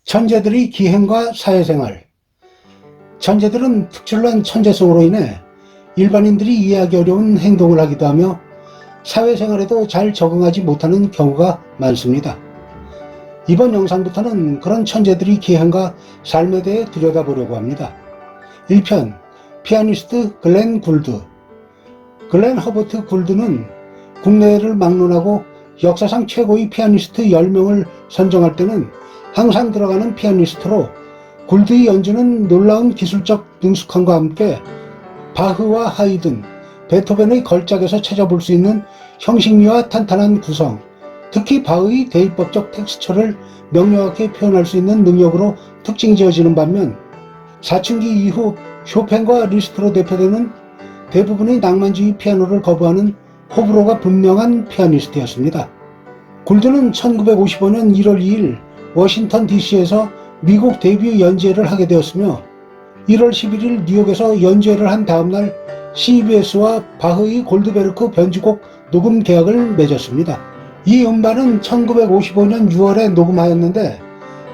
천재들의 기행과 사회생활. 천재들은 특출난 천재성으로 인해 일반인들이 이해하기 어려운 행동을 하기도 하며 사회생활에도 잘 적응하지 못하는 경우가 많습니다. 이번 영상부터는 그런 천재들의 기행과 삶에 대해 들여다보려고 합니다. 1편, 피아니스트 글렌 굴드. 글렌 허버트 굴드는 국내외를 막론하고 역사상 최고의 피아니스트 10명을 선정할 때는 항상 들어가는 피아니스트로, 굴드의 연주는 놀라운 기술적 능숙함과 함께 바흐와 하이든, 베토벤의 걸작에서 찾아볼 수 있는 형식미와 탄탄한 구성, 특히 바흐의 대입법적 텍스처를 명료하게 표현할 수 있는 능력으로 특징지어지는 반면, 사춘기 이후 쇼팽과 리스트로 대표되는 대부분의 낭만주의 피아노를 거부하는 호불호가 분명한 피아니스트였습니다. 굴드는 1955년 1월 2일 워싱턴 DC에서 미국 데뷔 연주회를 하게 되었으며 1월 11일 뉴욕에서 연주회를 한 다음날 CBS와 바흐의 골드베르크 변주곡 녹음 계약을 맺었습니다. 이 음반은 1955년 6월에 녹음하였는데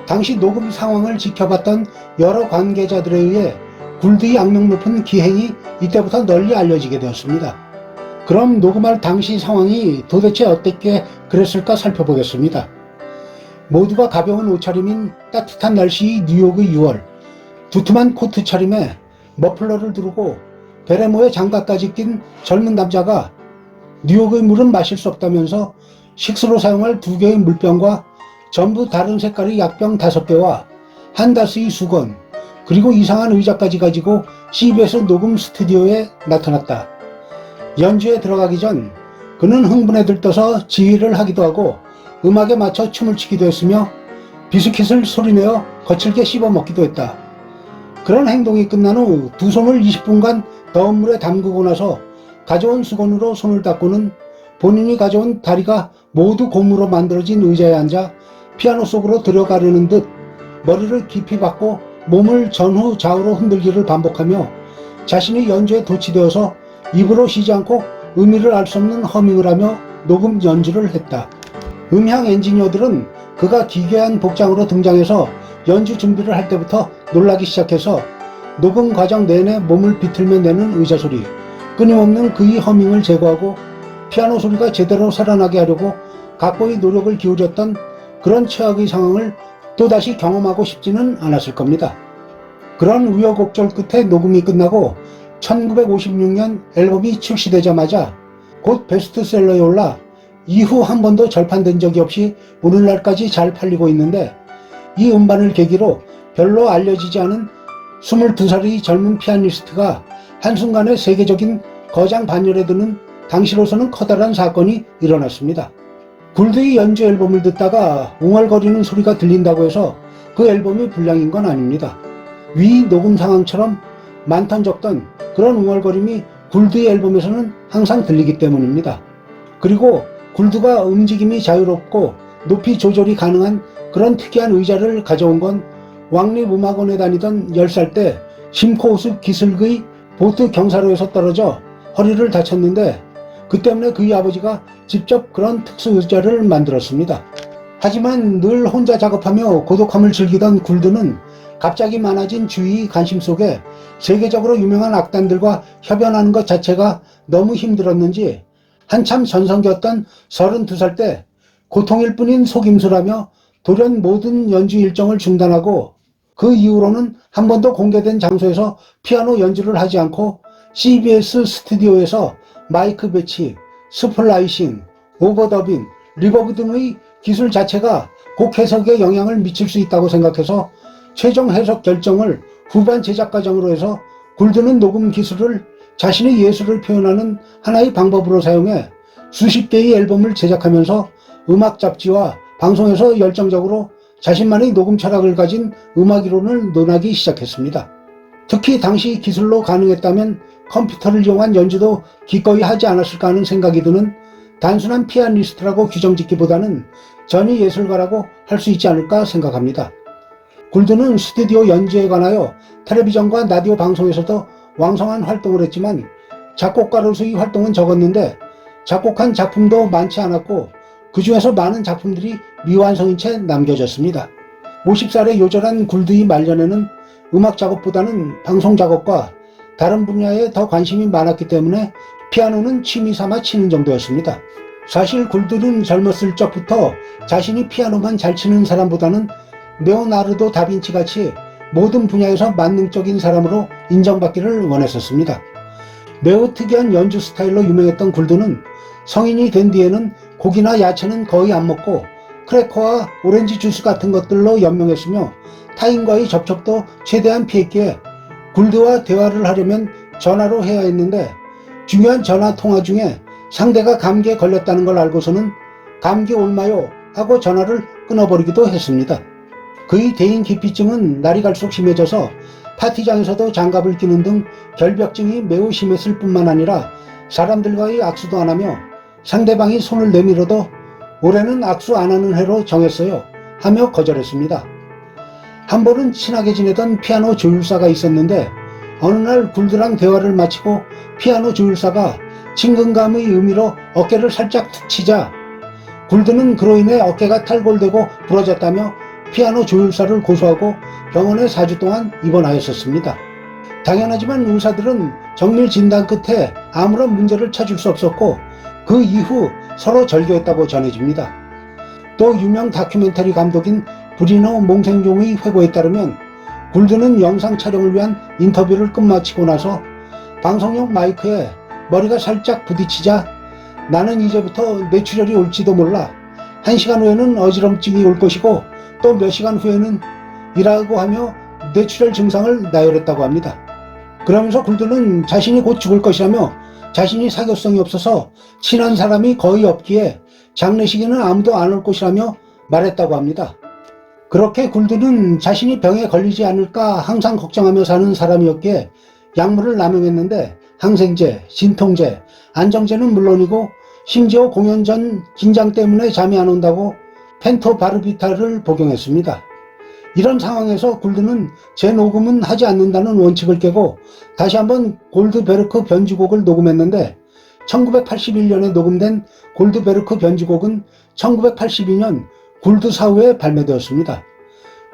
당시 녹음 상황을 지켜봤던 여러 관계자들에 의해 굴드의 악명 높은 기행이 이때부터 널리 알려지게 되었습니다. 그럼 녹음할 당시 상황이 도대체 어떻게 그랬을까 살펴보겠습니다. 모두가 가벼운 옷차림인 따뜻한 날씨의 뉴욕의 6월, 두툼한 코트 차림에 머플러를 두르고 베레모에 장갑까지 낀 젊은 남자가 뉴욕의 물은 마실 수 없다면서 식수로 사용할 2개의 물병과 전부 다른 색깔의 약병 5개와 한 다스의 수건, 그리고 이상한 의자까지 가지고 CBS 녹음 스튜디오에 나타났다. 연주에 들어가기 전 그는 흥분에 들떠서 지휘를 하기도 하고 음악에 맞춰 춤을 추기도 했으며 비스킷을 소리내어 거칠게 씹어먹기도 했다. 그런 행동이 끝난 후 두 손을 20분간 더운 물에 담그고 나서 가져온 수건으로 손을 닦고는 본인이 가져온 다리가 모두 고무로 만들어진 의자에 앉아 피아노 속으로 들어가려는 듯 머리를 깊이 박고 몸을 전후 좌우로 흔들기를 반복하며 자신의 연주에 도취되어서 입으로 쉬지 않고 의미를 알 수 없는 허밍을 하며 녹음 연주를 했다. 음향 엔지니어들은 그가 기괴한 복장으로 등장해서 연주 준비를 할 때부터 놀라기 시작해서 녹음 과정 내내 몸을 비틀며 내는 의자 소리, 끊임없는 그의 허밍을 제거하고 피아노 소리가 제대로 살아나게 하려고 각고의 노력을 기울였던 그런 최악의 상황을 또다시 경험하고 싶지는 않았을 겁니다. 그런 우여곡절 끝에 녹음이 끝나고 1956년 앨범이 출시되자마자 곧 베스트셀러에 올라 이후 한 번도 절판된 적이 없이 오늘날까지 잘 팔리고 있는데, 이 음반을 계기로 별로 알려지지 않은 22살의 젊은 피아니스트가 한순간에 세계적인 거장 반열에 드는 당시로서는 커다란 사건이 일어났습니다. 굴드의 연주 앨범을 듣다가 웅얼거리는 소리가 들린다고 해서 그 앨범이 불량인 건 아닙니다. 위 녹음 상황처럼 많던 적던 그런 웅얼거림이 굴드의 앨범에서는 항상 들리기 때문입니다. 그리고 굴드가 움직임이 자유롭고 높이 조절이 가능한 그런 특이한 의자를 가져온 건 왕립음악원에 다니던 10살 때 심코우스 기슭의 보트 경사로에서 떨어져 허리를 다쳤는데 그 때문에 그의 아버지가 직접 그런 특수 의자를 만들었습니다. 하지만 늘 혼자 작업하며 고독함을 즐기던 굴드는 갑자기 많아진 주위 관심 속에 세계적으로 유명한 악단들과 협연하는 것 자체가 너무 힘들었는지 한참 전성기였던 32살 때 고통일 뿐인 속임수라며 돌연 모든 연주 일정을 중단하고 그 이후로는 한 번도 공개된 장소에서 피아노 연주를 하지 않고 CBS 스튜디오에서 마이크 배치, 스플라이싱, 오버더빙, 리버브 등의 기술 자체가 곡 해석에 영향을 미칠 수 있다고 생각해서 최종 해석 결정을 후반 제작 과정으로 해서 굴드는 녹음 기술을 자신의 예술을 표현하는 하나의 방법으로 사용해 수십 개의 앨범을 제작하면서 음악 잡지와 방송에서 열정적으로 자신만의 녹음 철학을 가진 음악 이론을 논하기 시작했습니다. 특히 당시 기술로 가능했다면 컴퓨터를 이용한 연주도 기꺼이 하지 않았을까 하는 생각이 드는 단순한 피아니스트라고 규정짓기보다는 전위 예술가라고 할 수 있지 않을까 생각합니다. 굴드는 스튜디오 연주에 관하여 텔레비전과 라디오 방송에서도 왕성한 활동을 했지만 작곡가로서의 활동은 적었는데 작곡한 작품도 많지 않았고 그 중에서 많은 작품들이 미완성인 채 남겨졌습니다. 50살의 요절한 굴드의 말년에는 음악 작업보다는 방송 작업과 다른 분야에 더 관심이 많았기 때문에 피아노는 취미 삼아 치는 정도였습니다. 사실 굴드는 젊었을 적부터 자신이 피아노만 잘 치는 사람보다는 레오나르도 다빈치 같이 모든 분야에서 만능적인 사람으로 인정받기를 원했었습니다. 매우 특이한 연주 스타일로 유명했던 굴드는 성인이 된 뒤에는 고기나 야채는 거의 안 먹고 크래커와 오렌지 주스 같은 것들로 연명했으며 타인과의 접촉도 최대한 피했기에 굴드와 대화를 하려면 전화로 해야 했는데 중요한 전화 통화 중에 상대가 감기에 걸렸다는 걸 알고서는 감기 옮아요 하고 전화를 끊어버리기도 했습니다. 그의 대인 기피증은 날이 갈수록 심해져서 파티장에서도 장갑을 끼는 등 결벽증이 매우 심했을 뿐만 아니라 사람들과의 악수도 안 하며 상대방이 손을 내밀어도 올해는 악수 안 하는 해로 정했어요 하며 거절했습니다. 한 번은 친하게 지내던 피아노 조율사가 있었는데 어느 날 굴드랑 대화를 마치고 피아노 조율사가 친근감의 의미로 어깨를 살짝 툭 치자 굴드는 그로 인해 어깨가 탈골되고 부러졌다며 피아노 조율사를 고소하고 병원에 4주 동안 입원하였었습니다. 당연하지만 의사들은 정밀 진단 끝에 아무런 문제를 찾을 수 없었고 그 이후 서로 절교했다고 전해집니다. 또 유명 다큐멘터리 감독인 브리노 몽생종의 회고에 따르면 굴드는 영상 촬영을 위한 인터뷰를 끝마치고 나서 방송용 마이크에 머리가 살짝 부딪히자 나는 이제부터 뇌출혈이 올지도 몰라. 1시간 후에는 어지럼증이 올 것이고 또 몇 시간 후에는 이라고 하며 뇌출혈 증상을 나열했다고 합니다. 그러면서 굴드는 자신이 곧 죽을 것이라며 자신이 사교성이 없어서 친한 사람이 거의 없기에 장례식에는 아무도 안 올 것이라며 말했다고 합니다. 그렇게 굴드는 자신이 병에 걸리지 않을까 항상 걱정하며 사는 사람이었기에 약물을 남용했는데 항생제, 진통제, 안정제는 물론이고 심지어 공연 전 긴장 때문에 잠이 안 온다고 펜토바르비탈을 복용했습니다. 이런 상황에서 굴드는 재녹음은 하지 않는다는 원칙을 깨고 다시 한번 골드베르크 변주곡을 녹음했는데 1981년에 녹음된 골드베르크 변주곡은 1982년 굴드 사후에 발매되었습니다.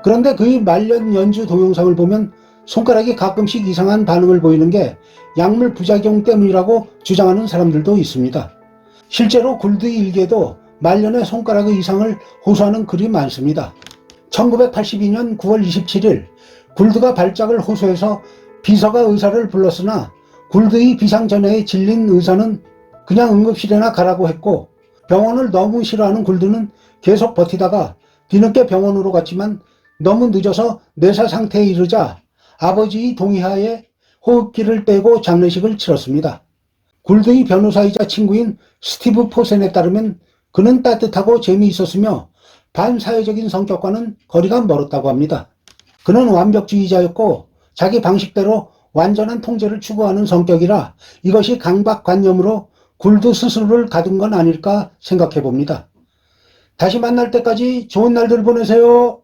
그런데 그의 말년 연주 동영상을 보면 손가락이 가끔씩 이상한 반응을 보이는 게 약물 부작용 때문이라고 주장하는 사람들도 있습니다. 실제로 굴드의 일기에도 말년의 손가락의 이상을 호소하는 글이 많습니다. 1982년 9월 27일 굴드가 발작을 호소해서 비서가 의사를 불렀으나 굴드의 비상전화에 질린 의사는 그냥 응급실에나 가라고 했고 병원을 너무 싫어하는 굴드는 계속 버티다가 뒤늦게 병원으로 갔지만 너무 늦어서 뇌사 상태에 이르자 아버지의 동의하에 호흡기를 떼고 장례식을 치렀습니다. 굴드의 변호사이자 친구인 스티브 포센에 따르면 그는 따뜻하고 재미있었으며 반사회적인 성격과는 거리가 멀었다고 합니다. 그는 완벽주의자였고 자기 방식대로 완전한 통제를 추구하는 성격이라 이것이 강박관념으로 굴드 스스로를 가둔 건 아닐까 생각해 봅니다. 다시 만날 때까지 좋은 날들 보내세요.